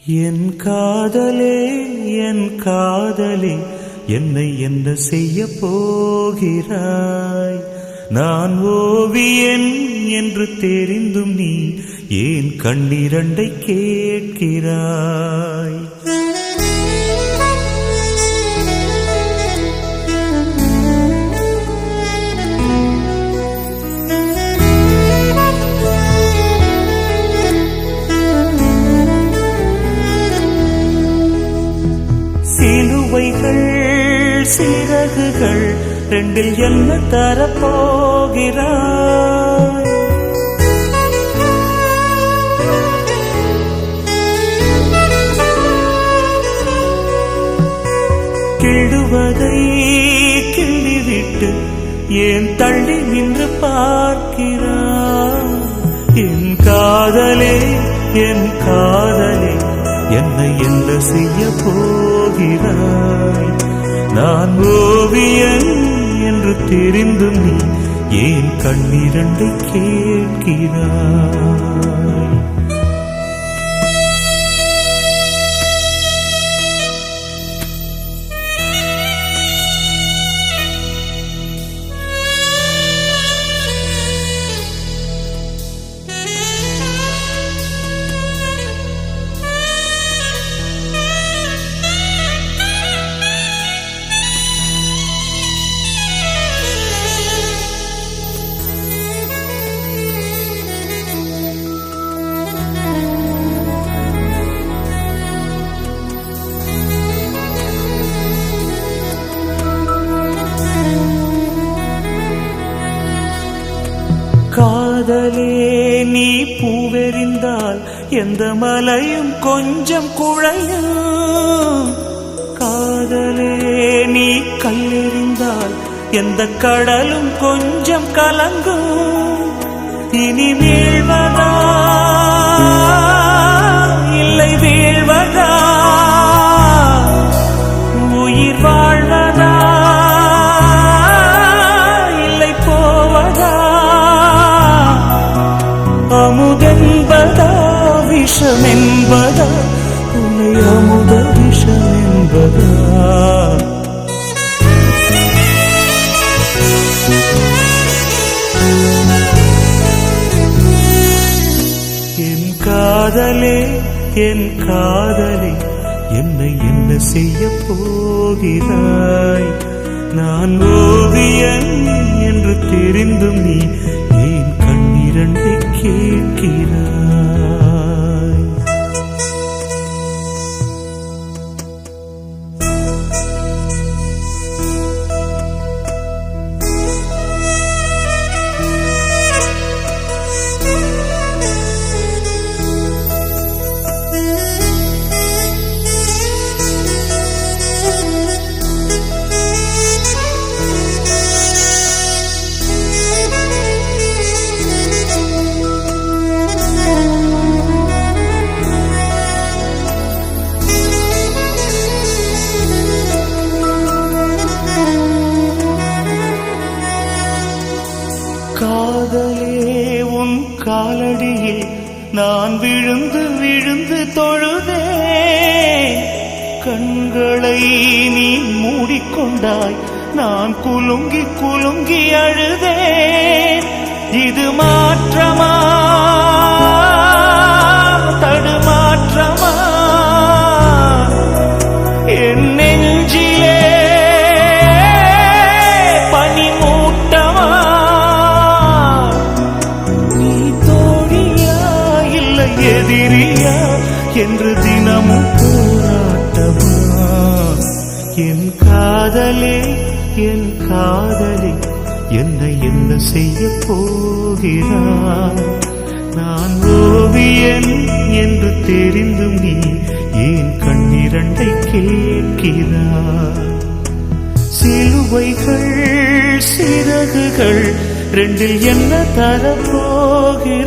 என் காதலே என் காதலே என்னை என்ன செய்ய போகிறாய்? நான் ஓவியன் என்று தெரிந்தும் நீ ஏன் கண்ணிரண்டை கேட்கிறாய்? சிலுவைகள் சிறகுகள் ரெண்டில் என்ன தரப்போகிறாய்? கிள்ளுவதை கிள்ளிவிட்டு ஏன் தள்ளி நின்று பார்க்கிறாய்? என் காதலே என் காதலே என்னை என்ன செய்ய போகிறாய்? நான் ஓவியன் என்று தெரிந்தும் நீ ஏன் கண்ணிரண்டை கேட்கிறாய்? காதலே நீ பூவெறிந்தால் எந்த மலையும் கொஞ்சம் குழையும். காதலே நீ கல்லெறிந்தால் எந்த கடலும் கொஞ்சம் கலங்கும். இனி வீழ்வதா இல்லை வீழ்வதா, உயிர் வாழ்வதா இல்லை போவதா, அமுதென்பதா விஷமென்பதா, உன்னை அமுத விஷமென்பதா? என் காதலே என் காதலே என்னை என்ன செய்ய போகிறாய்? நான் ஓவியன் என்று தெரிந்தும் நீ ஏன் கண்ணிரண்டை கேட்கிறாய்? காதலே உன் காலடியில் நான் விழுந்து விழுந்து தொழுதே. கண்களை நீ மூடிக்கொண்டாய், நான் குலுங்கி குலுங்கி அழுதேன். இது மாற்றமா தடுமாற்றமா? என் நெஞ்சிலே எதிரியா என்று தினமும் போராட்டமா? என் காதலே என் காதலே என்னை என்ன செய்ய போகிறாய்? நான் ஓவியன் என்று தெரிந்தும் நீ ஏன் கண்ணிரண்டை கேட்கிறாய்? சிலுவைகள் சிறகுகள் ரெண்டில் என்ன தரப்போகிறாய்?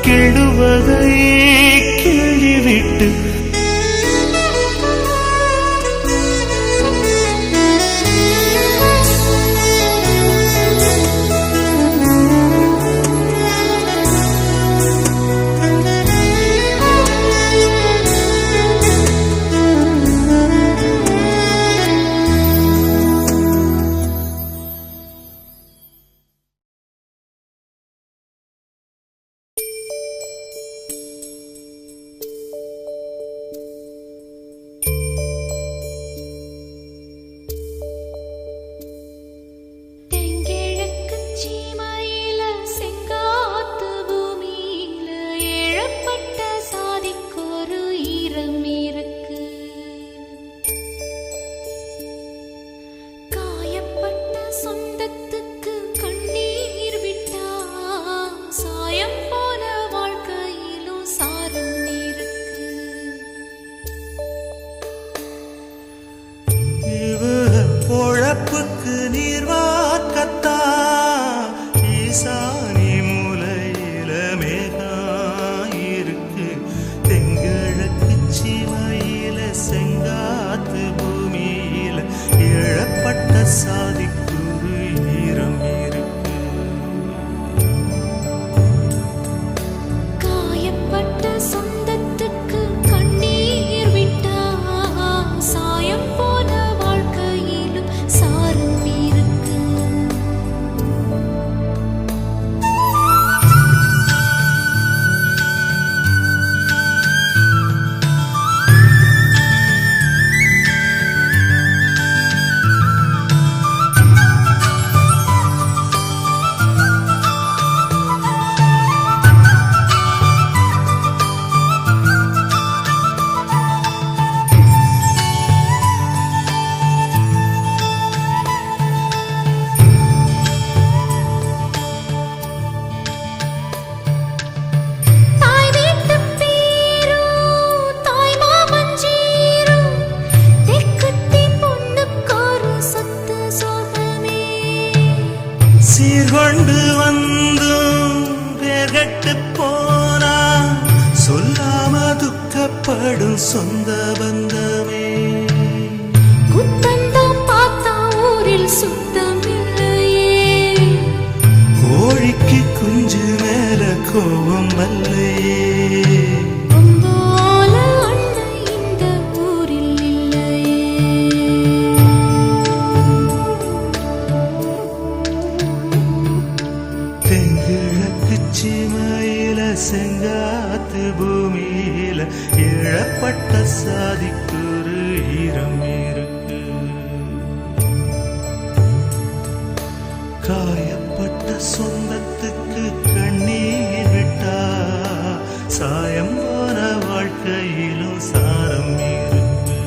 கிள்ளுவதை கிள்ளிவிட்டு கொண்டாடும் சொந்த பந்தமே. குத்தந்தான் பார்த்தா ஊரில் சுத்தம் இல்லையே, கோழிக்கு குஞ்சு மேல கோபம் வல்லையே. செங்காத்து பூமியில இழப்பட்ட சாதிக்குரு ஈரம் இருக்கு. காயப்பட்ட சொந்தத்துக்கு கண்ணீர் விட்டா சாயம் போன வாழ்க்கையிலும் சாரம் இருக்கு.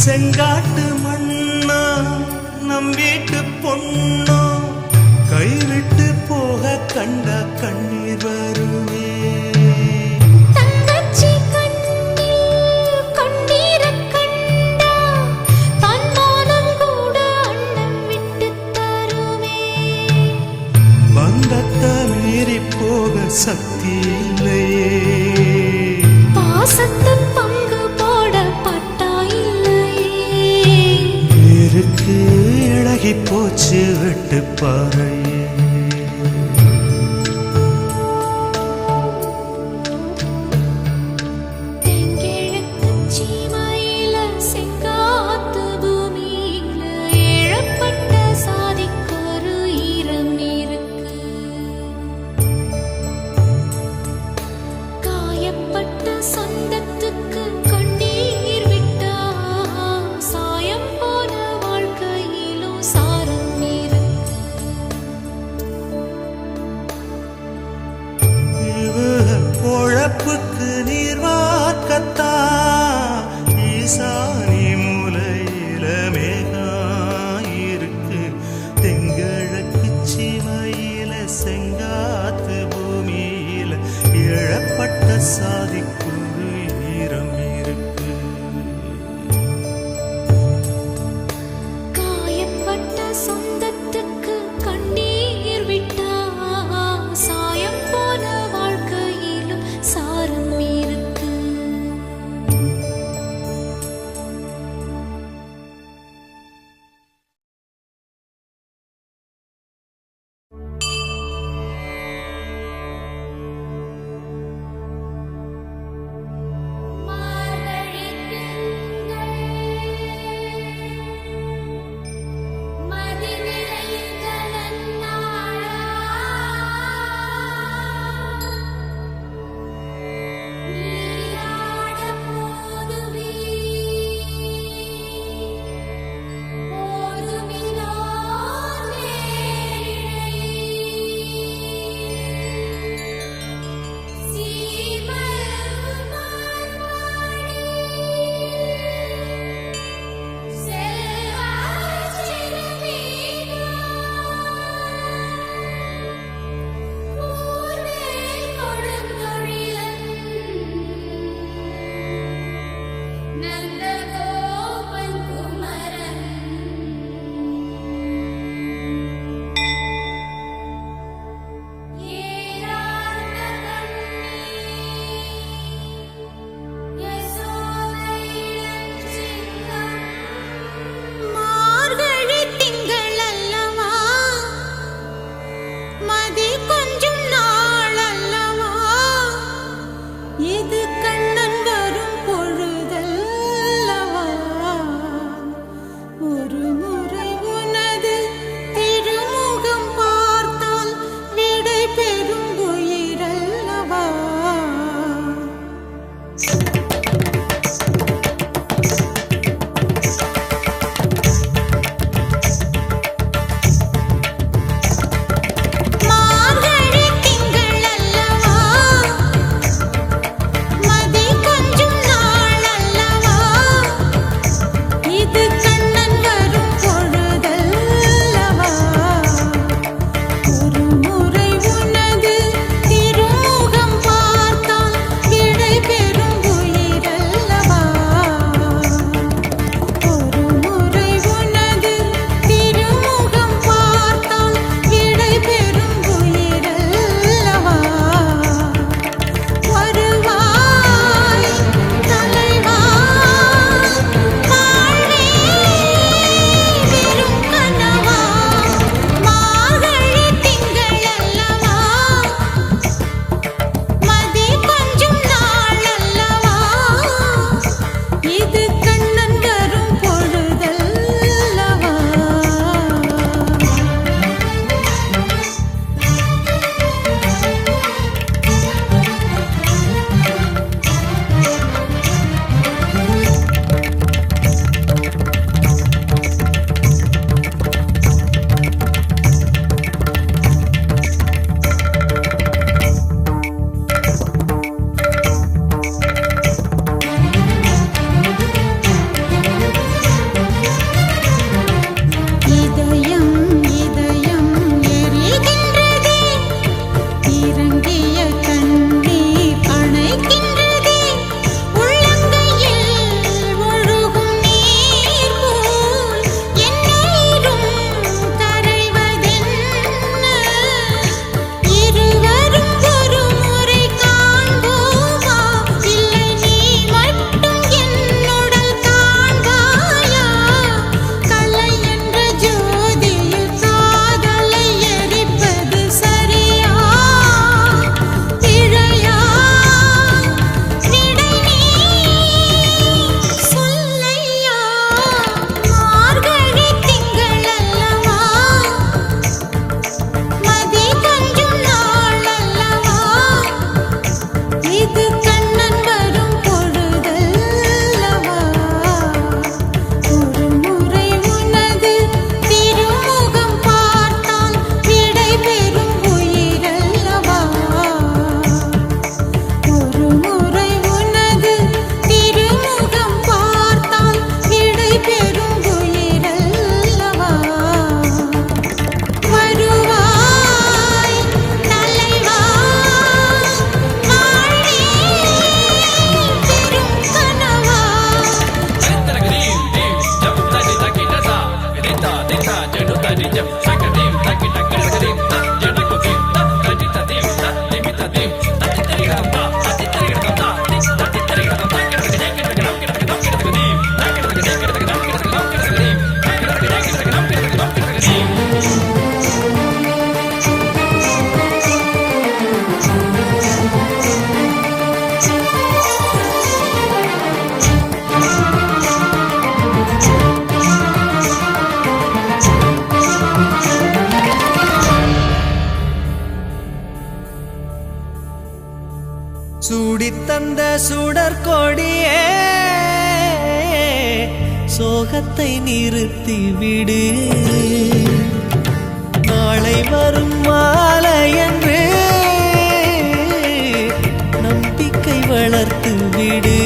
செங்காட்டு மண்ணா நம் வீட்டு பொண்ணோ கைவிட்டு போக கண்ட கண்ணீர் வருமே. தங்கச்சி கண்ணீர் கண்ணீர கண்டா தன்மானம் கூட அண்ணன் விட்டு தருமே. பந்தத்தை மீறி போக சக்தி இல்லையே, பாசத்தை பங்கு போட பட்டா இல்லையே. இருக்கு இழகி போச்சு விட்டு பாறையே. பொழப்புக்கு நீர் வார்க்கத்தா ஈசானி மூலையில மேகாயிருக்கு. தெங்கிழக்கு சீமையில செங்காத்து பூமியில இழப்பட்ட சாதிக்குரு ஈரம் இருக்கு. காயப்பட்ட சொந்தத்துக்கு கண்ணீர் விட்டா சாயம் போன வாழ்க்கையிலும் சாரம் இருக்கு. இது கண்ணன் வரும் பொழுதல் தந்த சுடர் கொடியே சோகத்தை நிறுத்தி விடு நாளை வரும் மாலை என்று நம்பிக்கை வளர்த்து விடு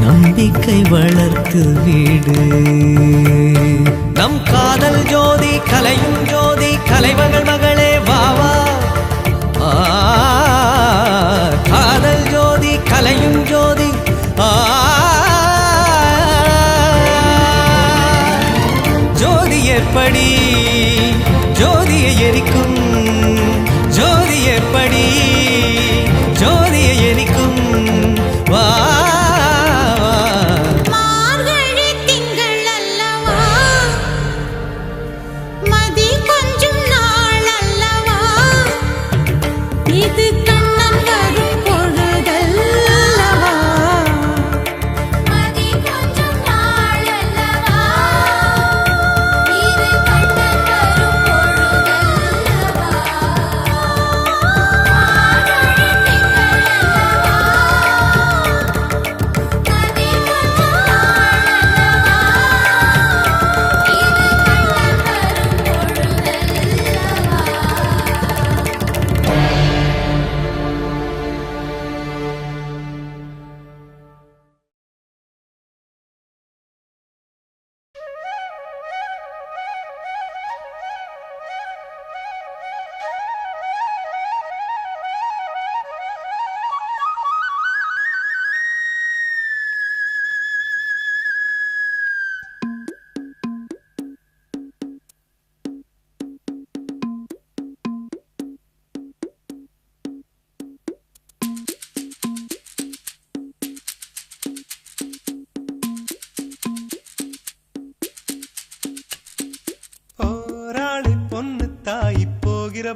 நம்பிக்கை வளர்த்து விடு நம் காதல் ஜோதி கலையும் ஜோதி கலைமகள் மகளே வாவா காதல் ஜோதி கலையும் ஜோதி ஜோதி எப்படி ஜோதியை எரிக்கும் ஜோதி எப்படி ஜோதியை எரிக்கும் வா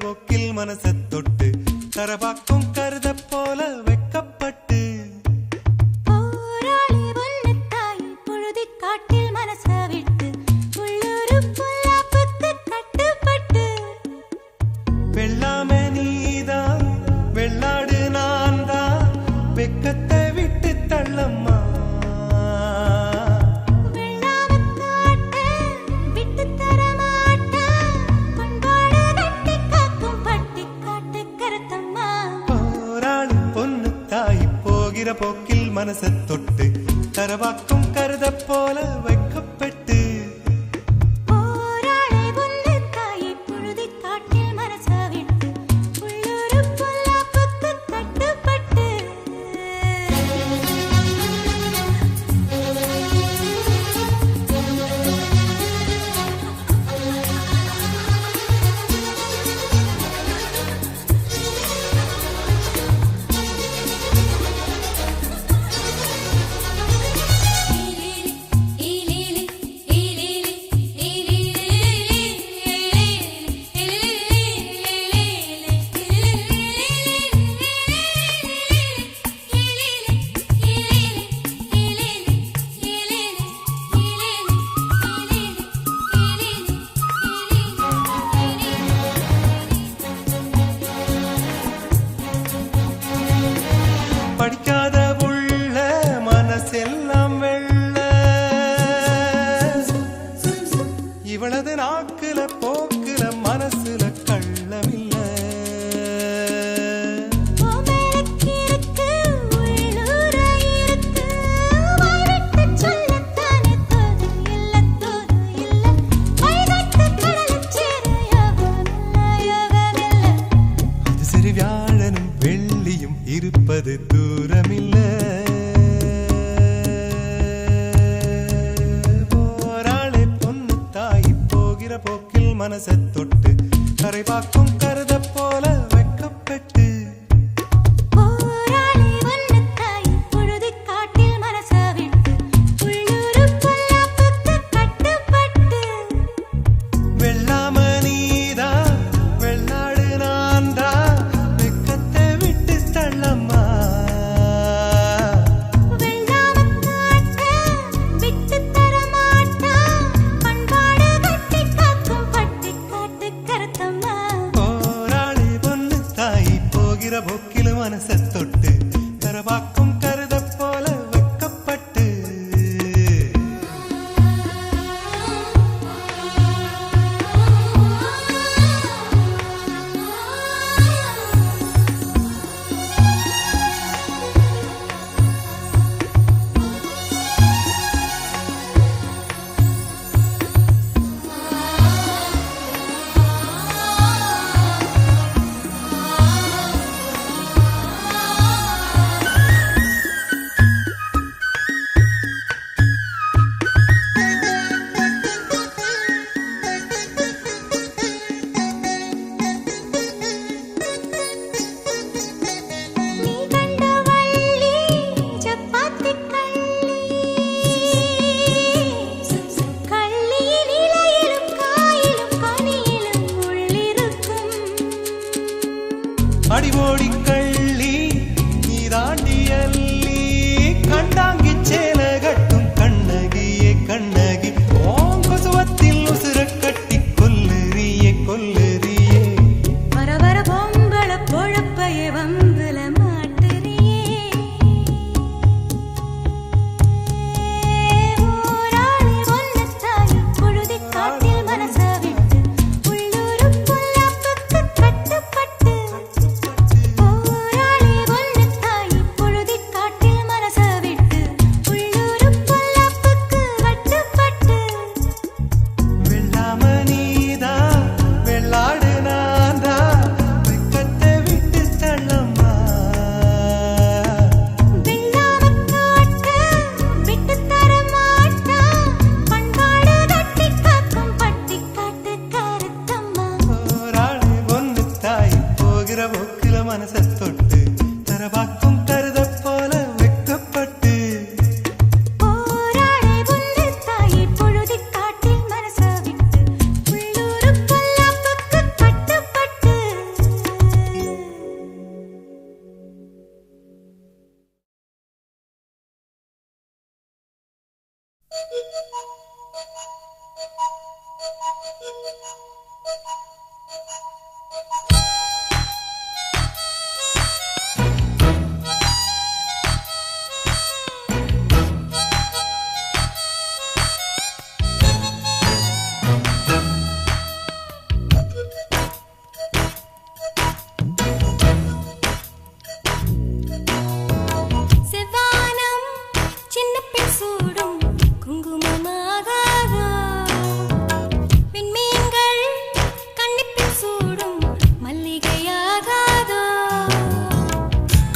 போக்கில் மனசை தொட்டு தரபாக்கும் கருத போல வெக்கப்பட்டு போராளி ஒன்னு தாய் பொழுதி காட்டில் மனசை விட்டு உள்ளூரு பொல்லாப்புக்கு கட்டுப்பட்டு வெள்ளாமே நீதான் வெள்ளாடு நான் தான் வெக்கத்தை விட்டு தள்ளம்மா போக்கில் மனசை தொட்டு தரவாக்கும் கருத போல வைக்கப்பட்டு போராளி ஒன்னு தாய் பொழுதி காட்டில் மனசை விட்டு உள்ளூரு பொல்லாப்புக்கு கட்டுப்பட்டு படிக்காத உள்ள மனசெல்லாம் வெள்ள இவளது நாக்குல போக்குல மனசுல கள்ளமில்ல அது சரி வியாழனும் வெள்ளியும் இருப்பது தூரமில்ல போராளே பொண்ணு தாய் போகிற போக்கில் மனசை தொட்டு கரைபாக்கும் கருத போல வெக்கப்பட்டு போராளி ஒன்னு தாய் பொழுதி காட்டில் மனசை விட்டு உள்ளூரு பொல்லாப்புக்கு கட்டுப்பட்டு வெள்ளாம நீதான் வெள்ளாடு நான் தான் வெக்கத்தை விட்டு தள்ளம்மா விட்டு தரமாட்டா பண்பாடு கட்டி காக்கும் பட்டி காட்டு கருத்தம்மா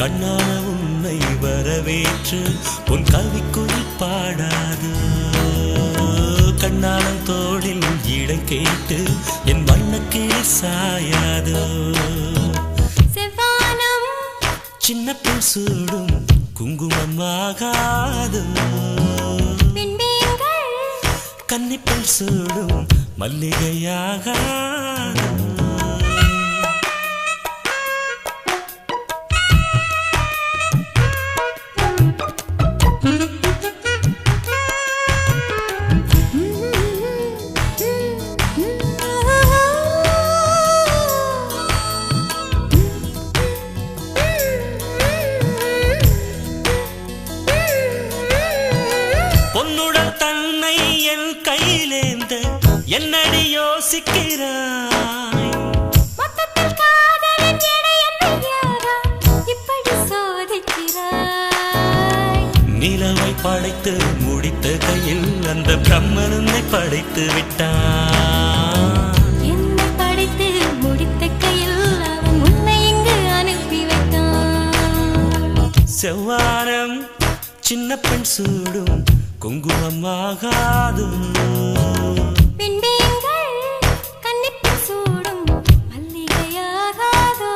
கண்ணான உன்னை வரவேற்று உன் கவிக்குயில் பாடாது கண்ணான தோளில் இடை கேட்டு என் வண்ணக்கிளி சாயாது செவ்வானம் சின்ன பெண் சூடும் குங்குமமாகாது கன்னிப்பெண் சூடும் மல்லிகையாகாது பொன்னுடன் தன்னை என் கையிலேந்த என்னடி யோசிக்கிறாய் மொத்தத்தில் காதலின் எடை என்னையாரா இப்படி சோதிக்கிறாய் நிலவை படைத்து முடித்த கையில் அந்த பிரம்மன் உன்னை படைத்து விட்டான் என்னை படைத்து முடித்த கையில் அவன் உன்னை இங்கு அனுப்பி வைத்தான் செவ்வானம் சின்ன பெண் சூடும் குங்குமமாகாது கன்னிப்பெண் சூடும் மல்லிகையாகாதோ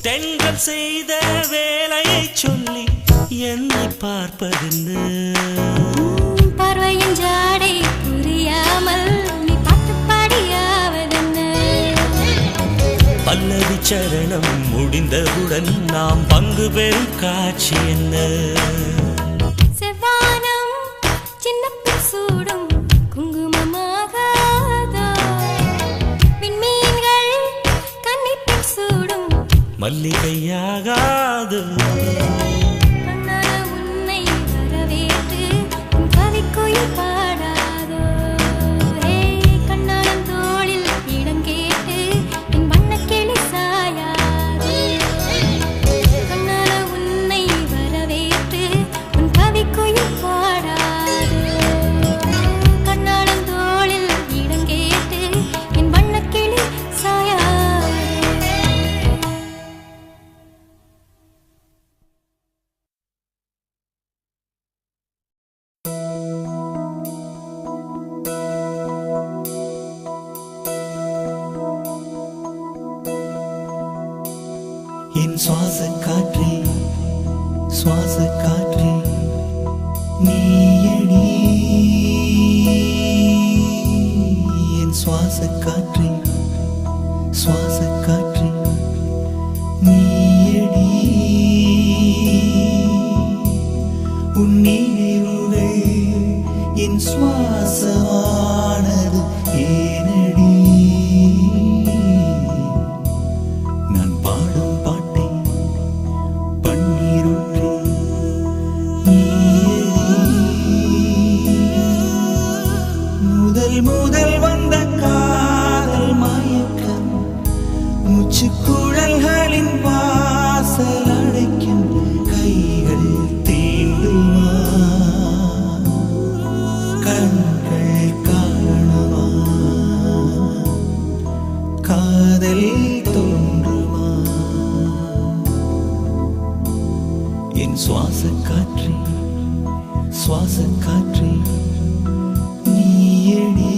தென்றல் செய்த வேலையை சொல்லி என்னை பார்ப்பதென்னு பார்வையின் ஜாடை புரியாமல் நீ பாட்டு பாடியாவதென்ன பல்லவி சரணம் முடிந்தவுடன் நாம் பங்கு பெறும் காட்சி என்ன செவ்வானம் சின்ன பெண் சூடும் குங்குமமாகாதோ விண்மீன்கள் கன்னிப்பெண் சூடும் மல்லிகையாகாது கண்ணான உன்னை வரவேற்று உன் கவிக்குயில் பாடாதோ கண்ணான தோளில் இடம் கேட்டு என் வண்ணக்கிளி சாயாது கண்ணான உன்னை வரவேற்று உன் கவிக்குயில் பாடாதோ கண்ணான தோளில் இடம் கேட்டு என் வண்ணக்கிளி சாயாது என் சுவாச காற்றே சுவாச காற்றே நீயடி என் சுவாச காற்றே சுவாச காற்றே நீயடி உன் நினைவுகள் என் சுவாசமானது ஏனடி நான் பாடும் பாட்டை பன்னீருற்றே முதல் முதல் வந்த காதல் என் சுவாச காற்றே சுவாச காற்றே நீயடி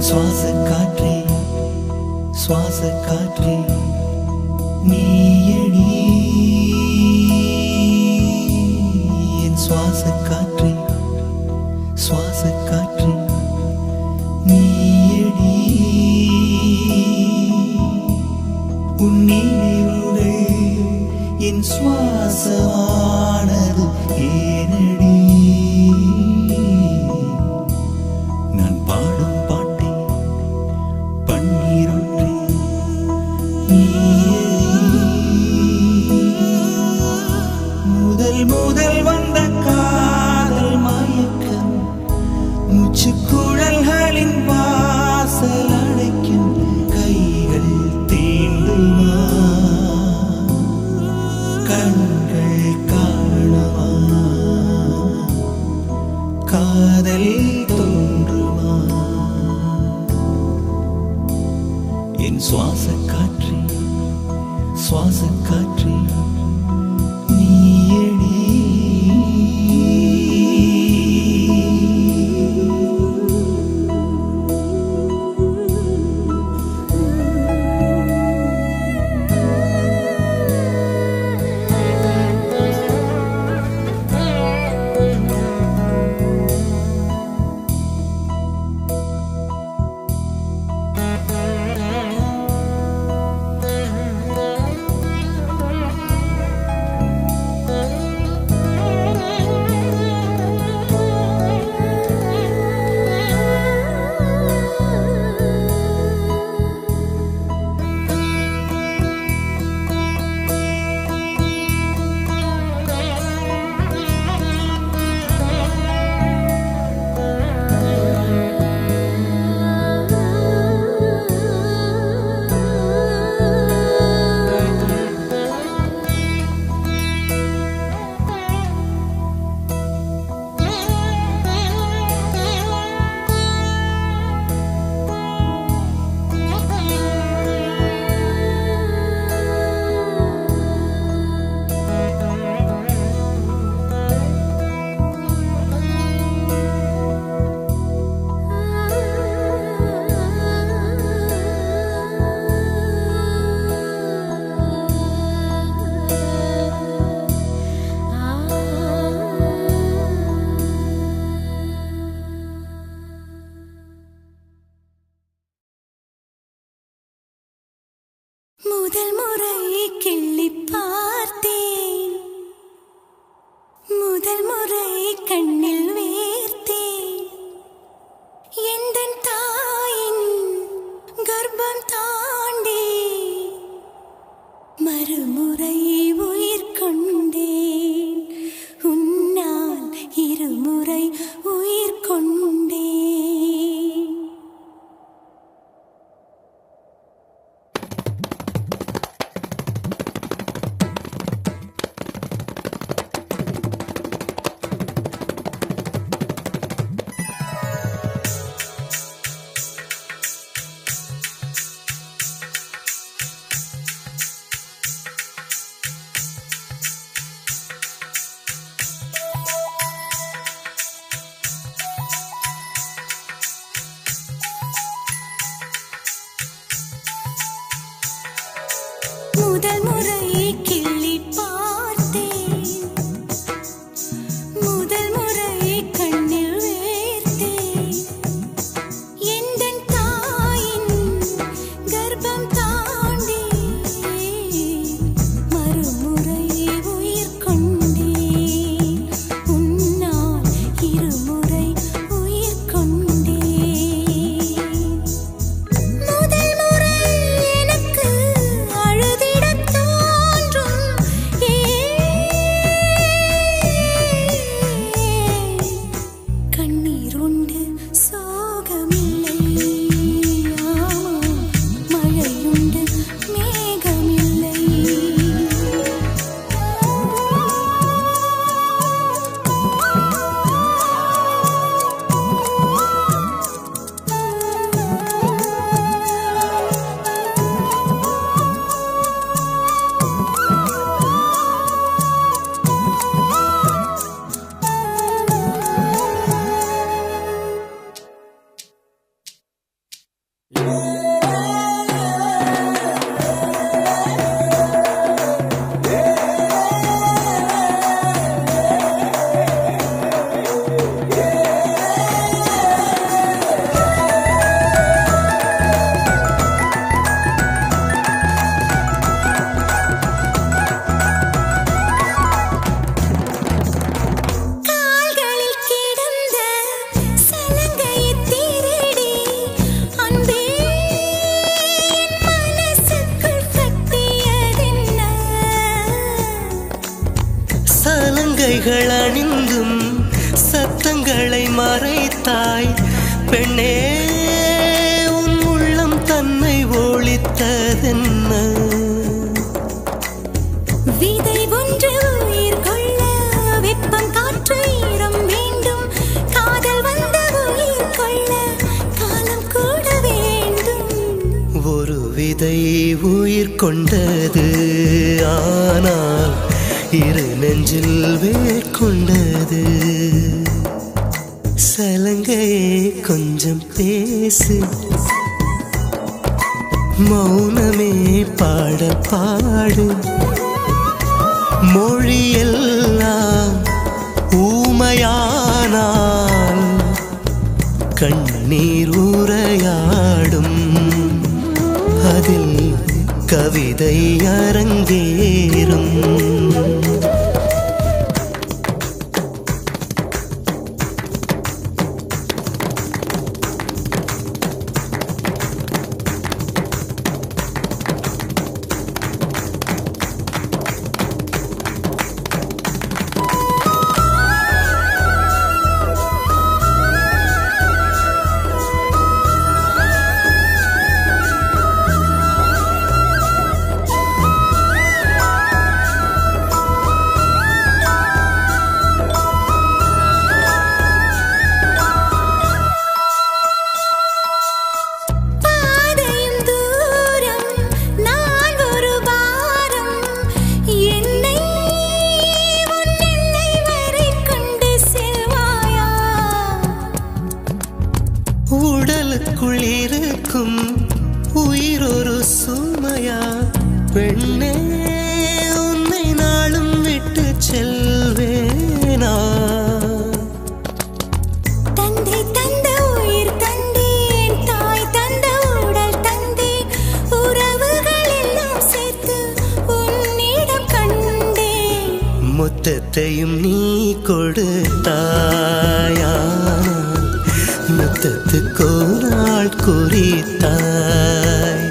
சுவாச காற்றே சுவாச காற்றே நீயடி என் சுவாச காற்றே சுவாச காற்றே நீயடி உன் நினைவுகள் என் சுவாசமானது ஏனடி நான் பாடும் பாட்டே பன்னீரொன்றே முதல் முதல் வந்த காதல் மயக்கம் மூச்சுக்குழல்களின் வாசல் அடைக்கும் கைகள் தீண்டுமா கண்கள் காணமா காதல் தோன்றுமா என் சுவாச காற்றே சுவாச காற்றே நீயடி முதல் முறை கிள்ளி பார்த்தேன் முதல் முறை கண்ணில் வேர்த்தேன் எந்தன் தாயின் கர்ப்பம் தாண்டி மறுமுறை உயிர் கொண்டேன் உன்னால் இருமுறை உயிர் கொண்டேன் சலங்கைகள் அணிந்தும் சத்தங்களை மறைத்தாய் பெண்ணே, உன் உள்ளம் தன்னை ஒளித்ததென்ன? விதை ஒன்று உயிர் கொள்ள வெப்பம் காற்று ஈரம் வேண்டும். காதல் வந்த உயிர் கொள்ள காலம் கூட வேண்டும். ஒரு விதை உயிர் கொண்டது, ஆனால் இரு நெஞ்சில் வேர் கொண்டது. சலங்கையே கொஞ்சம் பேசு, மௌனமே பாட பாடு. மொழியெல்லாம் ஊமையானால் கண்ணீர் உரையாடும். அதில் கவிதை அரங்கேறும். உடலுக்குள் இருக்கும் உயிர் ஒரு சுமையா பெண்ணே, உன்னை நாளும் விட்டு செல்வேனா? தந்தை தந்த உயிர் தந்தேன், தாய் தந்த உடல் தந்தேன். உறவுகள் எல்லாம் சேர்த்து உன்னிடம் கண்டேன். மொத்தத்தையும் நீ கொடுத்தாயா? மொத்தத்துக்கு நாள் குறித்தாய்.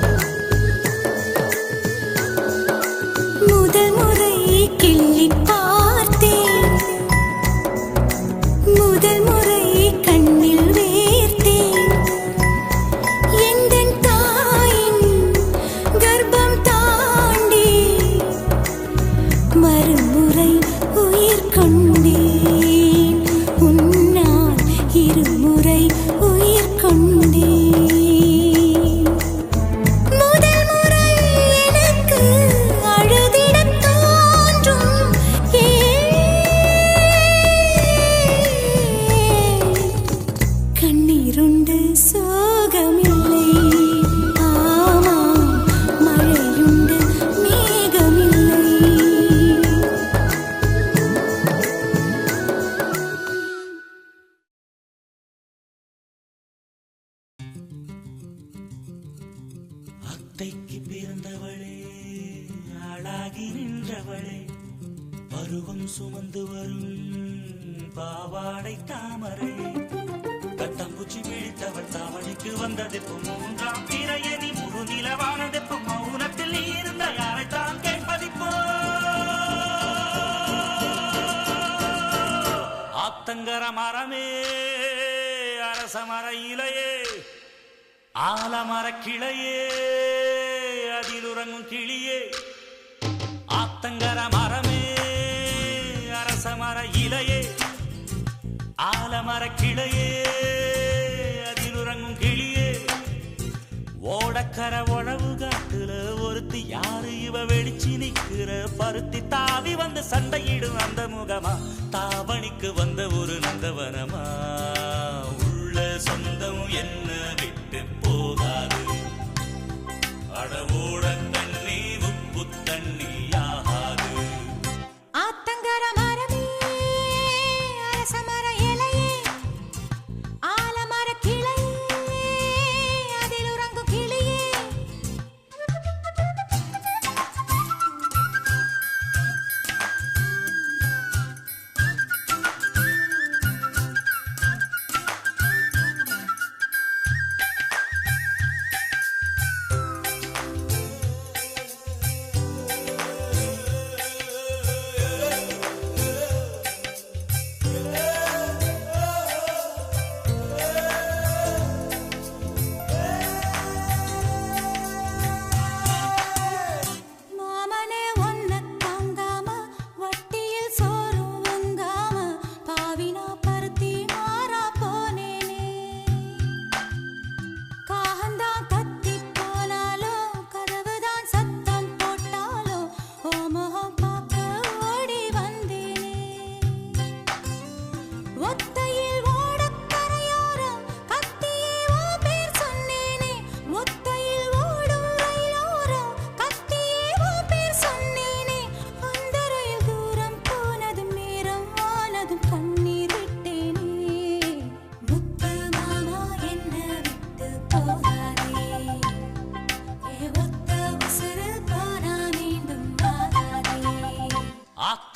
முதல் முறை கிள்ளி பார்த்தேன், முதல் முறை கண்ணில் வேர்த்தேன். எந்தன் தாயின் கர்ப்பம் தாண்டி மறுமுறை உயிர் கொண்டேன். உன்னால் இருமுறை உயிர் கொண்டேன். முதல் முறை எனக்கு அழுதிடத் தோன்றும். கண்ணீருண்டு சோகமில்லை, ஆமாம் மழையுண்டு மேகமில்லை. அத்தைக்கு பிறந்தவளே, ஆளாகி நின்றவளே, பருவம் சுமந்து வரும் பாவாடை தாமரை. கட்டம்பூச்சி விழித்தவள் தாவணிக்கு வந்ததெப்பு, மூன்றாம் பிறையணி முழு நிலவானதெப்பு, மௌனத்தில் நீ இருந்த யாரைத்தான் கேட்பதிப்போ. ஆத்தங்கர மரமே, அரச மர இலையே, ஆலமர கிளையே, அதில் உறங்கும் கிளியே. ஆத்தங்கர மரமே, அரச மர இலையே, ஆலமர கிளையே, அதில் உறங்கும் கிளியே. ஓடக்கர உழவு காட்டுல ஒருத்தி யாரு இவ வெளிச்சி நிக்கிற பருத்தி தாவி வந்து சண்டையிடும் அந்த முகமா, தாவணிக்கு வந்த ஒரு நந்தவனமா. உள்ள சொந்தம் என்ன விட்டு போகாது,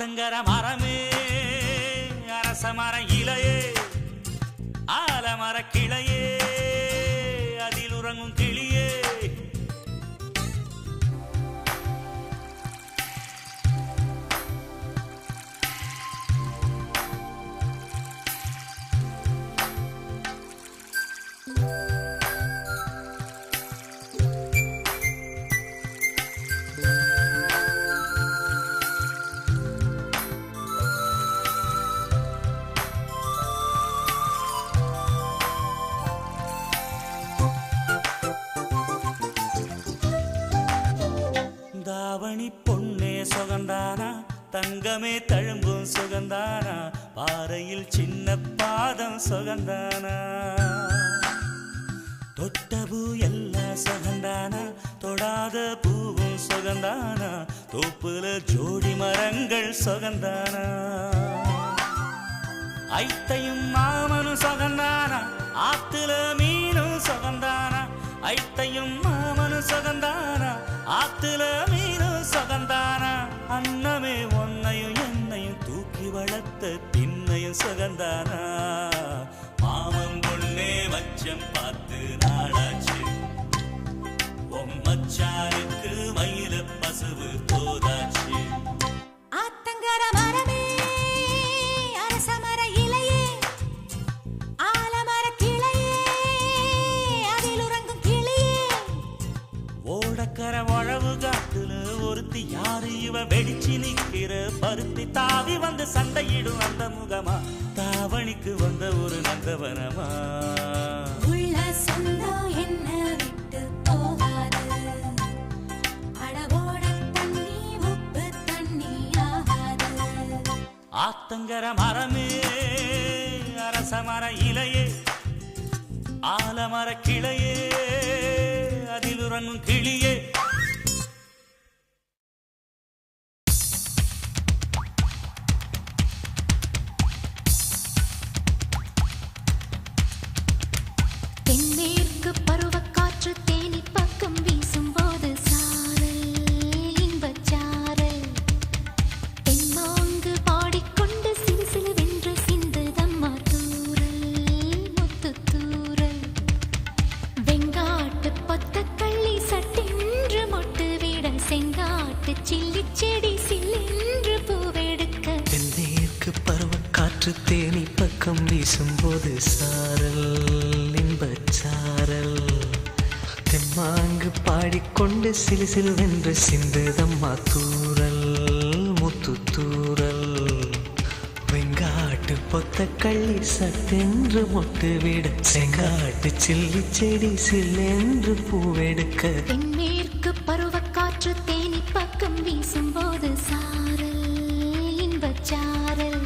ஆத்தங்கர மரமே அரச மர இலையே ஆலமர கிளையே அதில் உறங்கும் கிளியே தாவணி பொன்னே சுகந்தானா தங்கமே தழும்பும் சுகந்தானா பாறையில் சின்ன பாதம் சுகந்தானா தொட்டபூ எல்லாம் சுகந்தானா தொடாத பூவும் சுகந்தானா தோப்புல ஜோடி மரங்கள் சுகந்தானா ஐத்தையும் மாமனும் சுகந்தானா ஆத்துல மீனும் சுகந்தானா ஐத்தையும் மாமனும் சுகந்தானா ஆத்துல மீனும் சுகந்தானா அன்னமே ஒன்னையும் என்னையும் தூக்கி வளர்த்த திண்ணையும் சுகந்தானா மாமன் பொண்ணே மச்சம் பார்த்து நாளாச்சு மச்சானுக்கு மயில பசுவு தோதாச்சு ஆத்தங்கர மரமே அரச மர இலையே ஆலமர கிளையே அதில் உறங்கும் கிளியே ஓடக்கர உழவு காட்டுல ஒருத்தி யாரு இவ வெடிச்சு நிக்கிற பருத்தி தாவி வந்து சண்டையிடும் அந்த முகமா தாவணிக்கு வந்த ஒரு நந்தவனமா உள்ள சொந்தம் என்ன விட்டு போகாது அடவோட தண்ணி உப்பு தண்ணி ஆகாது ஆத்தங்கர மரமே அரச மர இலையே ஆலமர கிளையே அதில் உறங்கும் கிளியே தென்மேற்கு பருவக்காற்று தேனி பக்கம் வீசும்போது சாரல் இன்பச்சாரல் தென்மாங்கு பாடிக்கொண்டு சிறு சிறு வென்று சிந்துதம்மா தூரல் முத்து தூரல் வெங்காட்டு பொத்தக்கள்ளி சட்டென்று மொட்டு விட செங்காட்டு சில்லி செடி சில்லென்று பூவெடுக்க தென்மேற்கு பருவக்காற்று தேனி பக்கம் வீசும்போது சாரல் இன்பச்சாரல் தெம்மாங்கு பாடிக்கொண்டு சிலு சிலுவென்று சிந்துதம்மா தூரல் முத்து தூரல் வெங்காட்டு பொத்த கள்ளி சட்டென்று மொட்டு விட செங்காட்டு சில்லி செடி சில்லென்று பூவெடுக்க தென்மேற்கு பருவக்காற்று தேனி பக்கம் வீசும்போது சாரல் இன்பச்சாரல்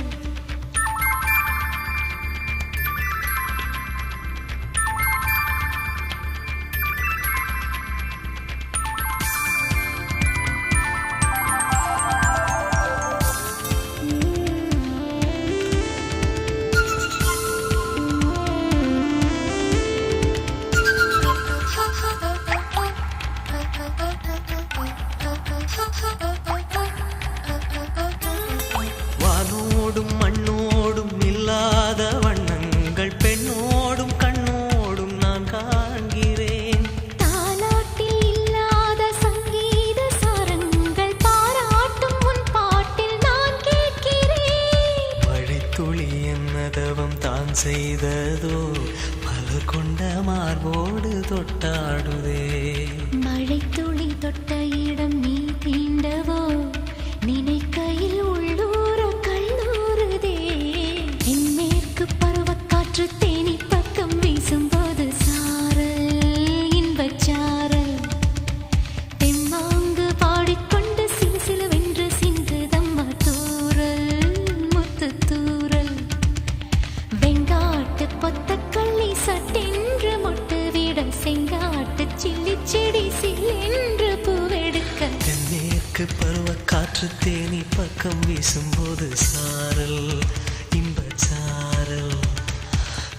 வானோடும் மண்ணோடும் இல்லாத வண்ணங்கள் பெண்ணோடும் கண்ணோடும் நான் காண்கிறேன் தாலாட்டில் இல்லாத சங்கீத சாரங்கள் பாராட்டும் உன் பாட்டில் நான் கேட்கிறேன் மழைத்துளி என்னதவம் தான் செய்ததோ மலர் கொண்ட மார்போடு தொட்டாடுதே மழைத்துளி தொட்ட இடம் நீ தீண்டவோ நினைக்கையில் உள்ளூர கல்லூருதே தென்மேற்கு பருவக்காற்று தேனி பக்கம் வீசும்போது சாரல் இன்பச்சாரல் தெம்மாங்கு பாடிக்கொண்டு சிலு சிலுவென்று சிந்துதம்மா தூரல் முத்து தூரல் வெங்காட்டு பொத்தக்கள்ளி சட்டென்று மொட்டு விட செங்காட்டு சில்லி செடி சில்லென்று பூவெடுக்க தென்மேற்கு பருவக்காற்று தேனி பக்கம் வீசும்போது சாரல் இன்பச்சாரல்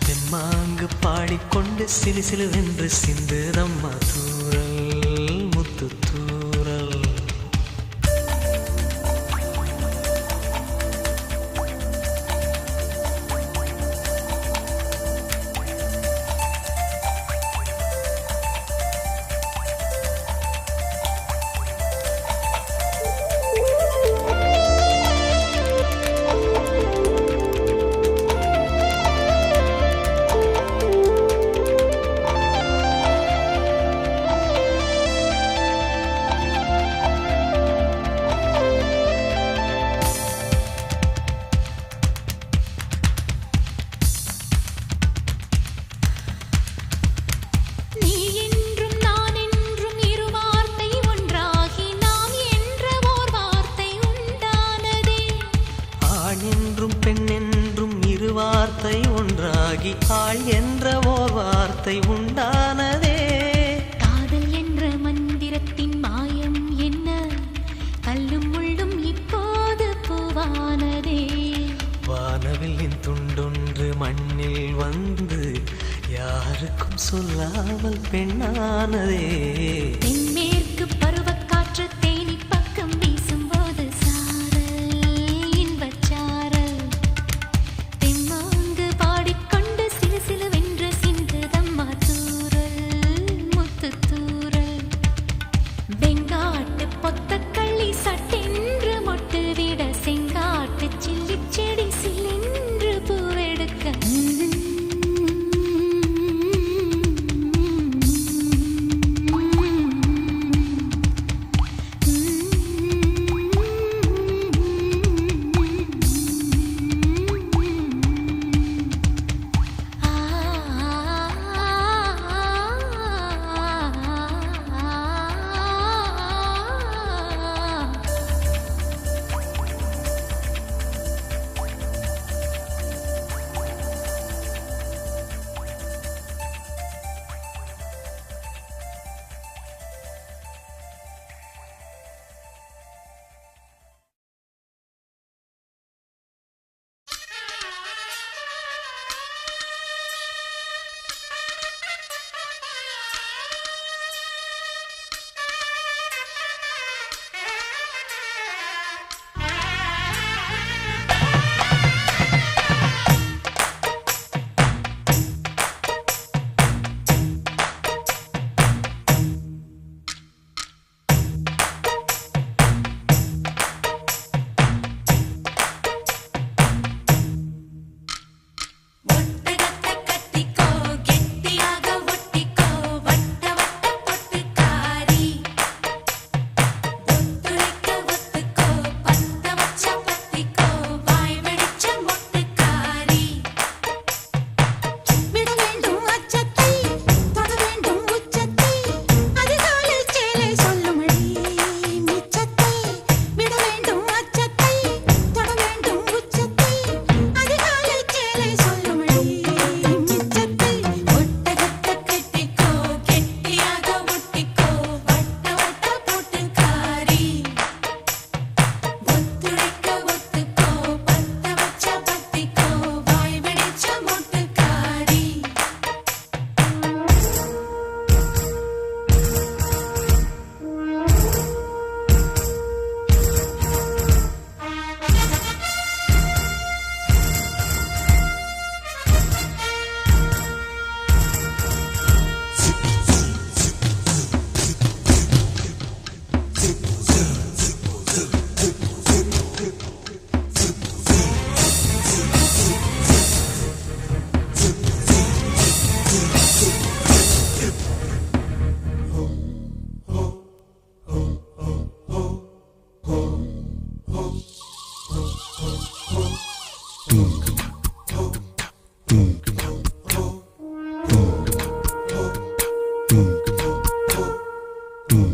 தெம்மாங்கு பாடிக்கொண்டு சிலு சிலுவென்று சிந்துதம்மா தூரல் முத்து தூரல் ஆகி ஆள் என்ற ஓர் வார்த்தை உண்டானதே. காதல் என்ற மந்திரத்தின் மாயம் என்ன, கல்லும் முள்ளும் இப்போது பூவானதே. வானவில்லின் துண்டொன்று மண்ணில் வந்து யாருக்கும் சொல்லாமல் பெண்ணானதே. தென்மேற்கு பருவக்காற்று தேனி பக்கம் வீசும்போது சாரல் இன்பச் சாரல். தெம்மாங்கு பாடிக்கொண்டு சிலு சிலுவென்று சிந்துதம்மா தூறல் முத்துத் தூறல். வெங்காட்டு பொத்தக்கள்ளி சட்டென்று மொட்டு விட செங்காட்டு சில்லிச் செடி சில்லென்று பூவெடுக்க.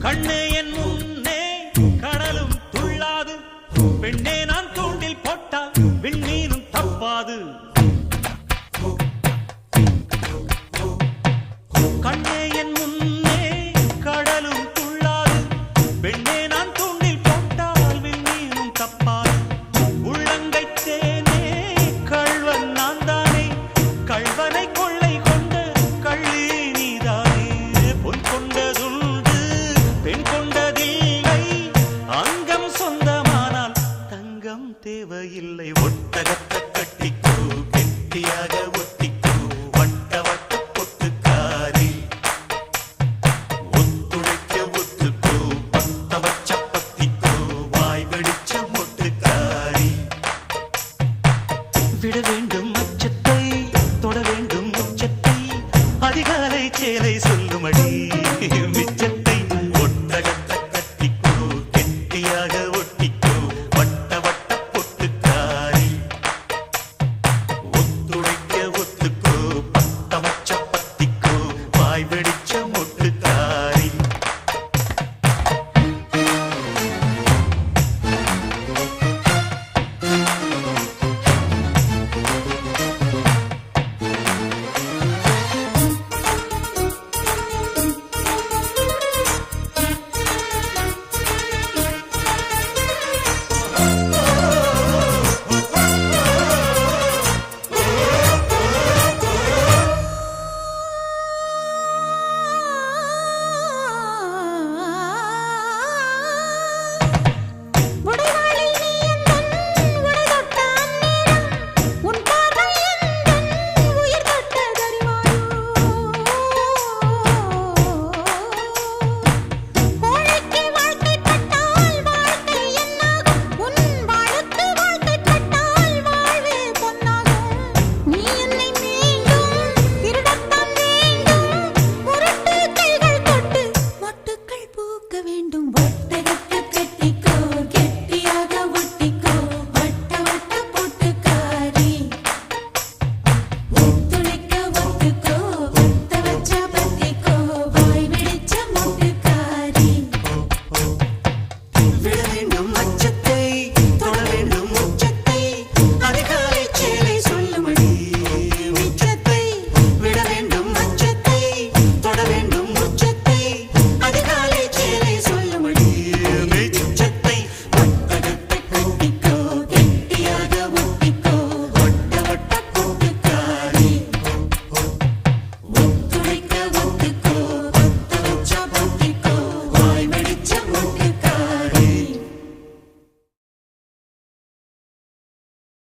கண்ணே என் முன்னே கடலும் துள்ளாது, பெண்ணே நான் தூண்டில் போட்டால் விண்மீனும் தப்பாது. கண்ணே என் முன்னே கடலும் துள்ளாது, பெண்ணே நான் தூண்டில் போட்டால் விண்மீனும் தப்பாது. உள்ளங்கை தேனே கள்வன் நான் தானே, கள்வனை கொள்ளை கொண்ட கள்ளி நீதானே. பொன் கொண்டதுண்டு பெண் கொண்டதில்லை, அங்கம் சொந்தமானால் தங்கம் தேவையில்லை. ஒட்டகத்தை கட்டிக்கோ கெட்டியாக ஒட்டிக்கோ வட்ட வட்ட பொட்டுக்காரி, ஒத்துழைக்க ஒத்துக்கோ பத்த வச்ச பத்திக்கோ வாய் வெடிச்ச மொட்டுக்காரி. விட வேண்டும் அச்சத்தை தொட வேண்டும் உச்சத்தை, அதிகாலை சேலை சொல்லுமடி.